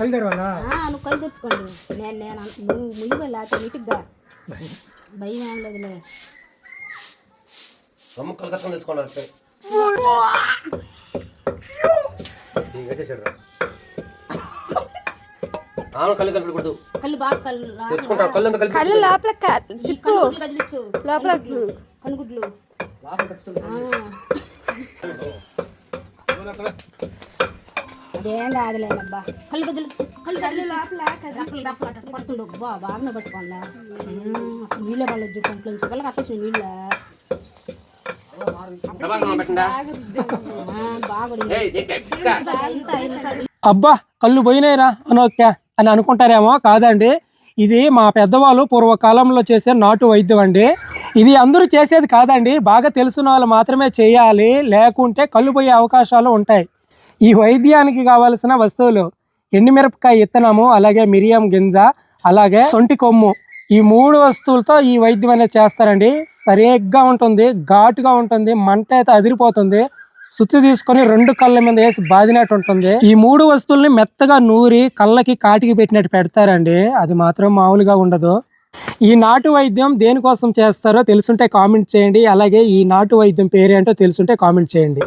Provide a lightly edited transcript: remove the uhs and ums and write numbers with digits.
నువ్వు కళ్ళు తెచ్చుకోండి. నువ్వు ముయ్యి లేకపోతే నీటిగా భయం ఏం లేదులే. కళ్ళు కట్టుకొని తెచ్చుకోండి. కళ్ళు కలిపకూడదు. కళ్ళు బాగా తెచ్చుకుంటా. కళ్ళు లోపల కదిలిచ్చు. లోపల కనుగుడ్లు అదేం కాదులేనబ్బా. కళ్ళు కళ్ళు పడుతుండు. బాగానే పట్టుకోండి. అసలు నీళ్ళే పడలేదు కంట్లోంచి. కళ్ళకి అప్పేసిన నీళ్ళ అబ్బా కళ్ళు పోయినాయిరా అనోక్య అని అనుకుంటారేమో. కాదండి, ఇది మా పెద్దవాళ్ళు పూర్వకాలంలో చేసే నాటు వైద్యం అండి. ఇది అందరూ చేసేది కాదండి, బాగా తెలిసిన వాళ్ళు మాత్రమే చేయాలి, లేకుంటే కళ్ళు పోయే అవకాశాలు ఉంటాయి. ఈ వైద్యానికి కావలసిన వస్తువులు ఎండుమిరపకాయ ఇత్తనము, అలాగే మిరియం గింజ, అలాగే సొంటి కొమ్ము. ఈ 3 వస్తువులతో ఈ వైద్యం అనేది చేస్తారండి. సరిగ్గా ఉంటుంది, ఘాటుగా ఉంటుంది, మంట అయితే అదిరిపోతుంది. సుత్తి తీసుకొని 2 కళ్ళ మీద వేసి బాదినట్టు ఉంటుంది. ఈ 3 వస్తువుల్ని మెత్తగా నూరి కళ్ళకి కాటికి పెట్టినట్టు పెడతారండి. అది మాత్రం మామూలుగా ఉండదు. ఈ నాటు వైద్యం దేనికోసం చేస్తారో తెలుసుంటే కామెంట్ చేయండి. అలాగే ఈ నాటు వైద్యం పేరు ఏంటో తెలుసుంటే కామెంట్ చేయండి.